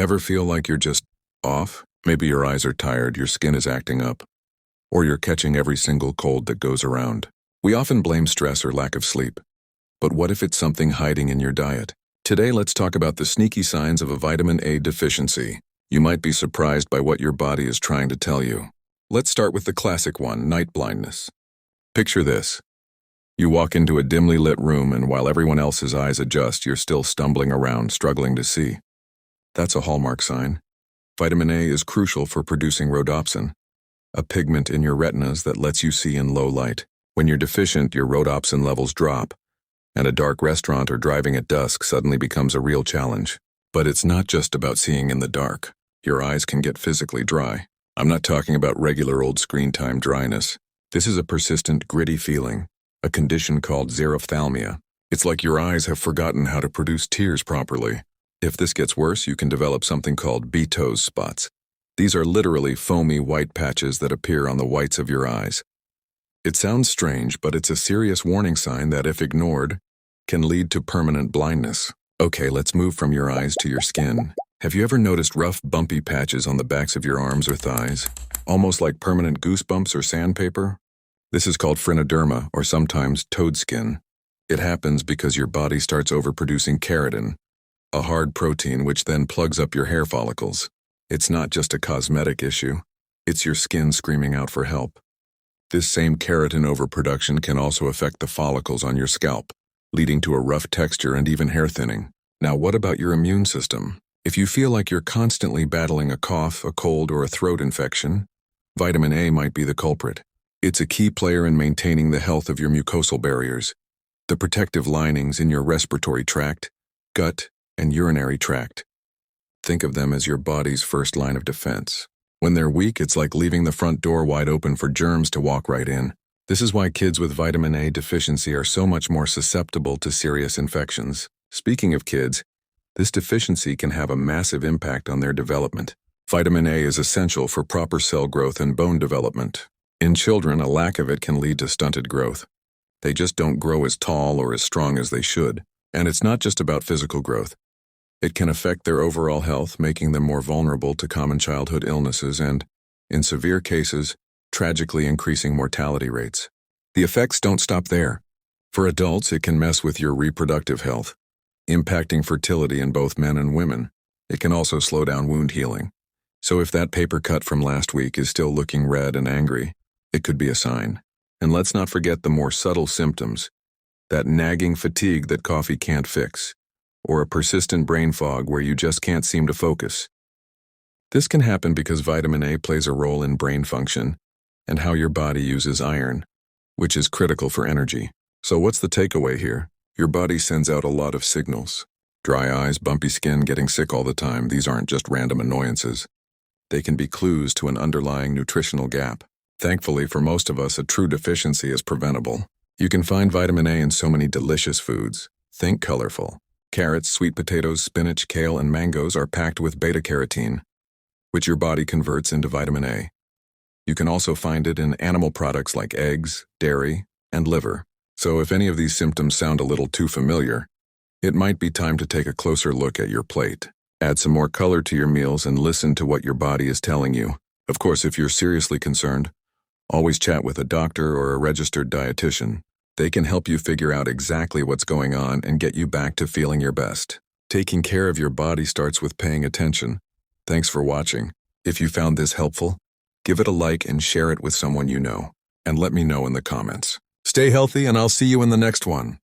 Ever feel like you're just off? Maybe your eyes are tired, your skin is acting up, or you're catching every single cold that goes around. We often blame stress or lack of sleep. But what if it's something hiding in your diet? Today, let's talk about the sneaky signs of a vitamin A deficiency. You might be surprised by what your body is trying to tell you. Let's start with the classic one, night blindness. Picture this. You walk into a dimly lit room, and while everyone else's eyes adjust, you're still stumbling around, struggling to see. That's a hallmark sign. Vitamin A is crucial for producing rhodopsin, a pigment in your retinas that lets you see in low light. When you're deficient, your rhodopsin levels drop, and a dark restaurant or driving at dusk suddenly becomes a real challenge. But it's not just about seeing in the dark. Your eyes can get physically dry. I'm not talking about regular old screen time dryness. This is a persistent, gritty feeling, a condition called xerophthalmia. It's like your eyes have forgotten how to produce tears properly. If this gets worse, you can develop something called Betos spots. These are literally foamy white patches that appear on the whites of your eyes. It sounds strange, but it's a serious warning sign that, if ignored, can lead to permanent blindness. Okay, let's move from your eyes to your skin. Have you ever noticed rough, bumpy patches on the backs of your arms or thighs? Almost like permanent goosebumps or sandpaper? This is called phrenoderma, or sometimes toad skin. It happens because your body starts overproducing keratin, a hard protein which then plugs up your hair follicles. It's not just a cosmetic issue. It's your skin screaming out for help. This same keratin overproduction can also affect the follicles on your scalp, leading to a rough texture and even hair thinning. Now, what about your immune system? If you feel like you're constantly battling a cough, a cold, or a throat infection, vitamin A might be the culprit. It's a key player in maintaining the health of your mucosal barriers, the protective linings in your respiratory tract, gut, and urinary tract. Think of them as your body's first line of defense. When they're weak, it's like leaving the front door wide open for germs to walk right in. This is why kids with vitamin A deficiency are so much more susceptible to serious infections. Speaking of kids, this deficiency can have a massive impact on their development. Vitamin A is essential for proper cell growth and bone development. In children, a lack of it can lead to stunted growth. They just don't grow as tall or as strong as they should. And it's not just about physical growth. It can affect their overall health, making them more vulnerable to common childhood illnesses and, in severe cases, tragically increasing mortality rates. The effects don't stop there. For adults, it can mess with your reproductive health, impacting fertility in both men and women. It can also slow down wound healing. So if that paper cut from last week is still looking red and angry, it could be a sign. And let's not forget the more subtle symptoms, that nagging fatigue that coffee can't fix, or a persistent brain fog where you just can't seem to focus. This can happen because vitamin A plays a role in brain function and how your body uses iron, which is critical for energy. So what's the takeaway here? Your body sends out a lot of signals. Dry eyes, bumpy skin, getting sick all the time, these aren't just random annoyances. They can be clues to an underlying nutritional gap. Thankfully, for most of us, a true deficiency is preventable. You can find vitamin A in so many delicious foods. Think colorful. Carrots, sweet potatoes, spinach, kale, and mangoes are packed with beta-carotene, which your body converts into vitamin A. You can also find it in animal products like eggs, dairy, and liver. So if any of these symptoms sound a little too familiar, it might be time to take a closer look at your plate. Add some more color to your meals and listen to what your body is telling you. Of course, if you're seriously concerned, always chat with a doctor or a registered dietitian. They can help you figure out exactly what's going on and get you back to feeling your best. Taking care of your body starts with paying attention. Thanks for watching. If you found this helpful, give it a like and share it with someone you know. And let me know in the comments. Stay healthy, and I'll see you in the next one.